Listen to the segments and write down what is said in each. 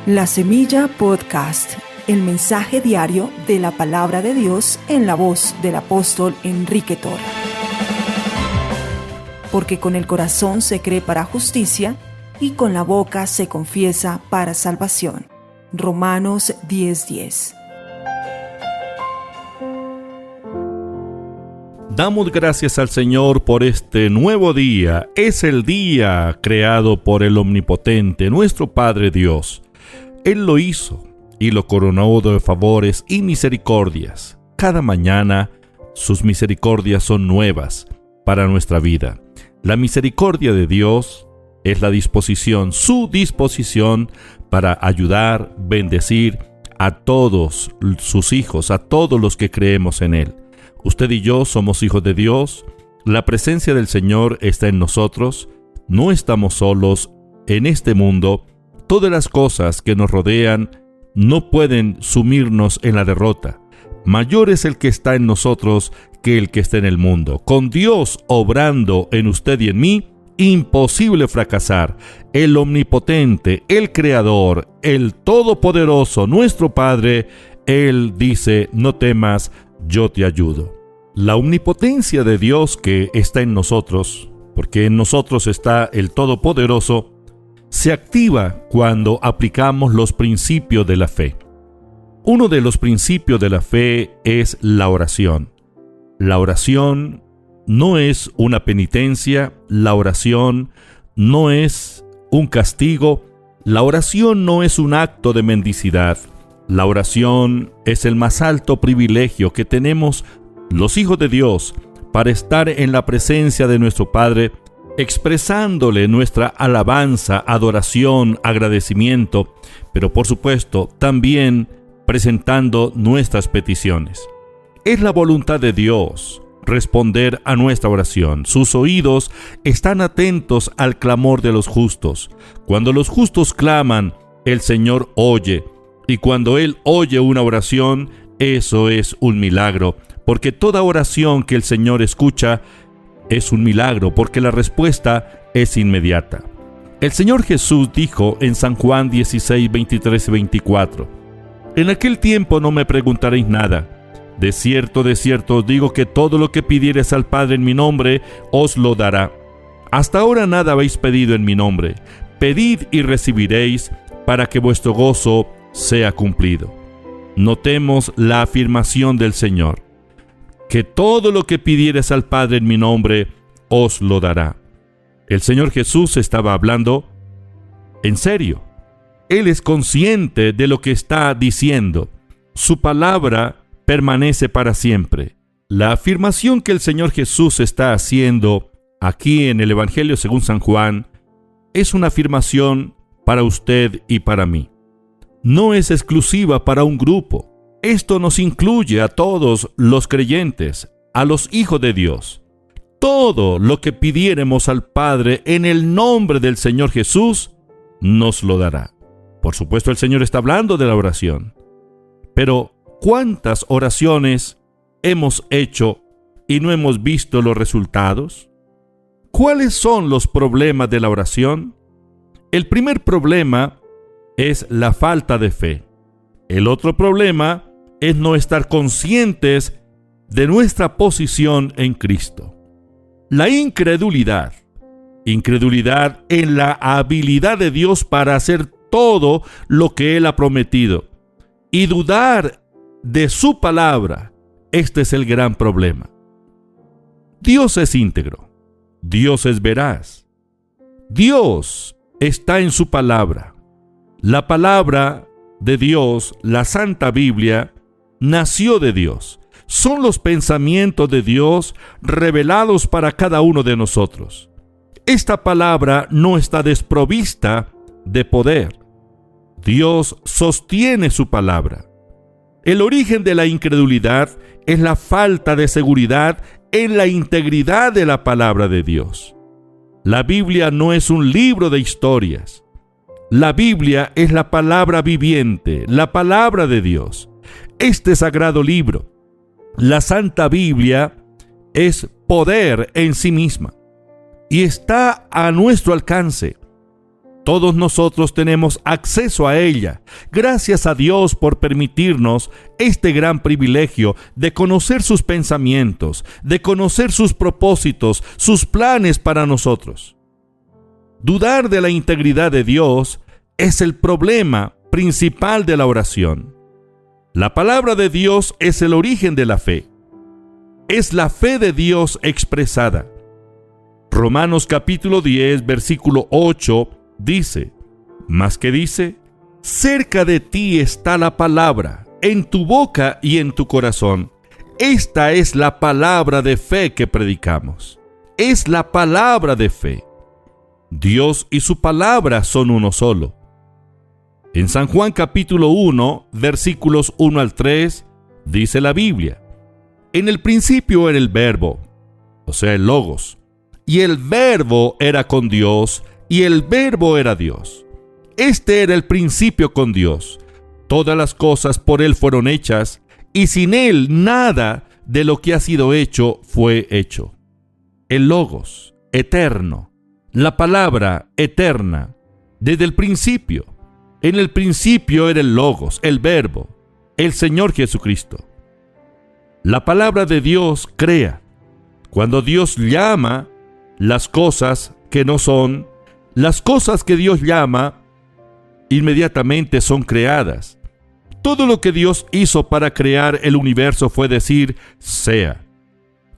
La Semilla Podcast, el mensaje diario de la palabra de Dios en la voz del apóstol Enrique Torres. Porque con el corazón se cree para justicia y con la boca se confiesa para salvación. Romanos 10:10. Damos gracias al Señor por este nuevo día. Es el día creado por el Omnipotente, nuestro Padre Dios. Él lo hizo y lo coronó de favores y misericordias. Cada mañana sus misericordias son nuevas para nuestra vida. La misericordia de Dios es la disposición, su disposición para ayudar, bendecir a todos sus hijos, a todos los que creemos en Él. Usted y yo somos hijos de Dios. La presencia del Señor está en nosotros. No estamos solos en este mundo. Todas las cosas que nos rodean no pueden sumirnos en la derrota. Mayor es el que está en nosotros que el que está en el mundo. Con Dios obrando en usted y en mí, imposible fracasar. El Omnipotente, el Creador, el Todopoderoso, nuestro Padre, Él dice: no temas, yo te ayudo. La omnipotencia de Dios que está en nosotros, porque en nosotros está el Todopoderoso, se activa cuando aplicamos los principios de la fe. Uno de los principios de la fe es la oración. La oración no es una penitencia, la oración no es un castigo, la oración no es un acto de mendicidad. La oración es el más alto privilegio que tenemos los hijos de Dios para estar en la presencia de nuestro Padre, expresándole nuestra alabanza, adoración, agradecimiento, pero por supuesto también presentando nuestras peticiones. Es la voluntad de Dios responder a nuestra oración. Sus oídos están atentos al clamor de los justos. Cuando los justos claman, el Señor oye. Y cuando Él oye una oración, eso es un milagro, porque toda oración que el Señor escucha es un milagro, porque la respuesta es inmediata. El Señor Jesús dijo en San Juan 16, 23 y 24: en aquel tiempo no me preguntaréis nada. De cierto os digo que todo lo que pidiereis al Padre en mi nombre, os lo dará. Hasta ahora nada habéis pedido en mi nombre. Pedid y recibiréis, para que vuestro gozo sea cumplido. Notemos la afirmación del Señor, que todo lo que pidieres al Padre en mi nombre, os lo dará. El Señor Jesús estaba hablando en serio. Él es consciente de lo que está diciendo. Su palabra permanece para siempre. La afirmación que el Señor Jesús está haciendo aquí en el Evangelio según San Juan es una afirmación para usted y para mí. No es exclusiva para un grupo. Esto nos incluye a todos los creyentes, a los hijos de Dios. Todo lo que pidiéremos al Padre en el nombre del Señor Jesús, nos lo dará. Por supuesto, el Señor está hablando de la oración. Pero, ¿cuántas oraciones hemos hecho y no hemos visto los resultados? ¿Cuáles son los problemas de la oración? El primer problema es la falta de fe. El otro problema es no estar conscientes de nuestra posición en Cristo. La incredulidad en la habilidad de Dios para hacer todo lo que Él ha prometido y dudar de su palabra. Este es el gran problema. Dios es íntegro, Dios es veraz, Dios está en su palabra. La palabra de Dios, la Santa Biblia, nació de Dios. Son los pensamientos de Dios revelados para cada uno de nosotros. Esta palabra no está desprovista de poder. Dios sostiene su palabra. El origen de la incredulidad es la falta de seguridad en la integridad de la palabra de Dios. La Biblia no es un libro de historias. La Biblia es la palabra viviente, la palabra de Dios. Este sagrado libro, la Santa Biblia, es poder en sí misma y está a nuestro alcance. Todos nosotros tenemos acceso a ella. Gracias a Dios por permitirnos este gran privilegio de conocer sus pensamientos, de conocer sus propósitos, sus planes para nosotros. Dudar de la integridad de Dios es el problema principal de la oración. La palabra de Dios es el origen de la fe. Es la fe de Dios expresada. Romanos capítulo 10, versículo 8 dice, más que dice, cerca de ti está la palabra, en tu boca y en tu corazón. Esta es la palabra de fe que predicamos. Es la palabra de fe. Dios y su palabra son uno solo. En San Juan capítulo 1, versículos 1 al 3, dice la Biblia, en el principio era el Verbo, o sea, el Logos, y el Verbo era con Dios, y el Verbo era Dios. Este era el principio con Dios. Todas las cosas por Él fueron hechas, y sin Él nada de lo que ha sido hecho fue hecho. El Logos, eterno, la palabra eterna, desde el principio. En el principio era el Logos, el Verbo, el Señor Jesucristo. La palabra de Dios crea. Cuando Dios llama las cosas que no son, las cosas que Dios llama, inmediatamente son creadas. Todo lo que Dios hizo para crear el universo fue decir, sea.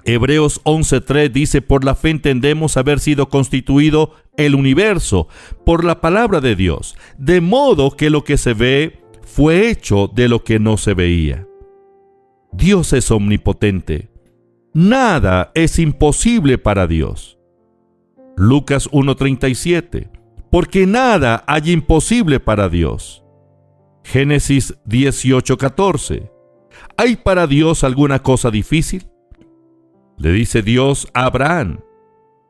Hebreos 11:3 dice, por la fe entendemos haber sido constituido el universo por la palabra de Dios, de modo que lo que se ve fue hecho de lo que no se veía. Dios es omnipotente. Nada es imposible para Dios. Lucas 1:37, porque nada hay imposible para Dios. Génesis 18:14, ¿hay para Dios alguna cosa difícil? Le dice Dios a Abraham,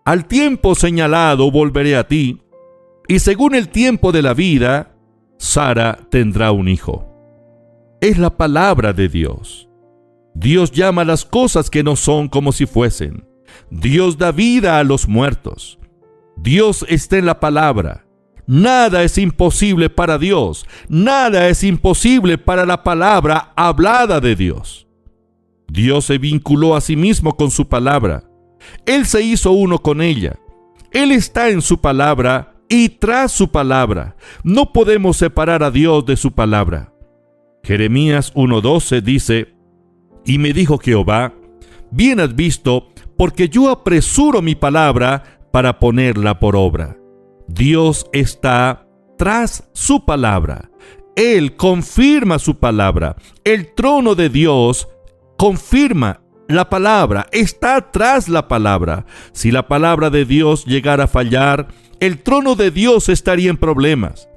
al tiempo señalado volveré a ti, y según el tiempo de la vida, Sara tendrá un hijo. Es la palabra de Dios. Dios llama a las cosas que no son como si fuesen. Dios da vida a los muertos. Dios está en la palabra. Nada es imposible para Dios. Nada es imposible para la palabra hablada de Dios. Dios se vinculó a sí mismo con su palabra. Él se hizo uno con ella. Él está en su palabra y tras su palabra. No podemos separar a Dios de su palabra. Jeremías 1:12 dice, y me dijo Jehová, bien has visto, porque yo apresuro mi palabra para ponerla por obra. Dios está tras su palabra. Él confirma su palabra. El trono de Dios confirma la palabra, está tras la palabra. Si la palabra de Dios llegara a fallar, el trono de Dios estaría en problemas,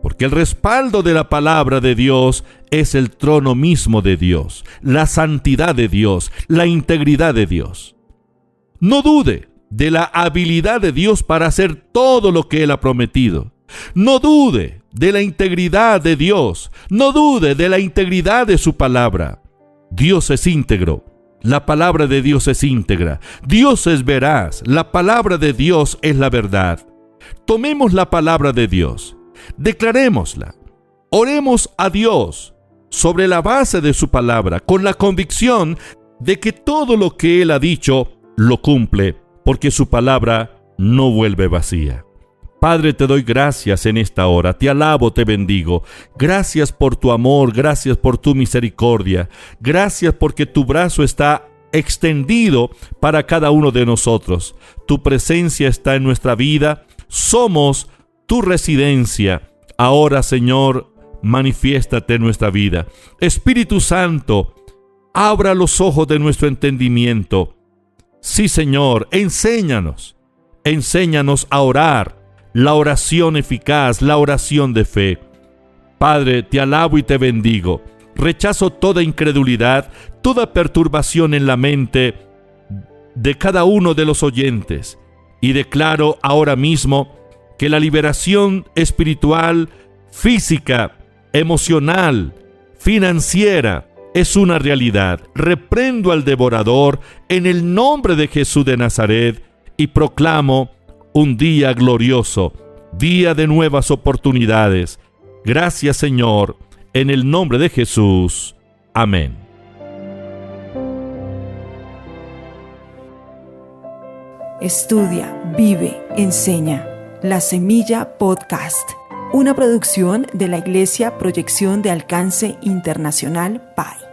porque el respaldo de la palabra de Dios es el trono mismo de Dios, la santidad de Dios, la integridad de Dios. No dude de la habilidad de Dios para hacer todo lo que Él ha prometido. No dude de la integridad de Dios. No dude de la integridad de su palabra. Dios es íntegro. La palabra de Dios es íntegra. Dios es veraz. La palabra de Dios es la verdad. Tomemos la palabra de Dios. Declarémosla. Oremos a Dios sobre la base de su palabra, con la convicción de que todo lo que Él ha dicho lo cumple, porque su palabra no vuelve vacía. Padre, te doy gracias en esta hora, te alabo, te bendigo. Gracias por tu amor, gracias por tu misericordia. Gracias porque tu brazo está extendido para cada uno de nosotros. Tu presencia está en nuestra vida, somos tu residencia. Ahora, Señor, manifiéstate en nuestra vida. Espíritu Santo, abra los ojos de nuestro entendimiento. Sí, Señor, enséñanos a orar. La oración eficaz, la oración de fe. Padre, te alabo y te bendigo. Rechazo toda incredulidad, toda perturbación en la mente de cada uno de los oyentes. Y declaro ahora mismo que la liberación espiritual, física, emocional, financiera, es una realidad. Reprendo al devorador en el nombre de Jesús de Nazaret y proclamo un día glorioso, día de nuevas oportunidades. Gracias, Señor, en el nombre de Jesús. Amén. Estudia, vive, enseña. La Semilla Podcast, una producción de la Iglesia Proyección de Alcance Internacional PAI.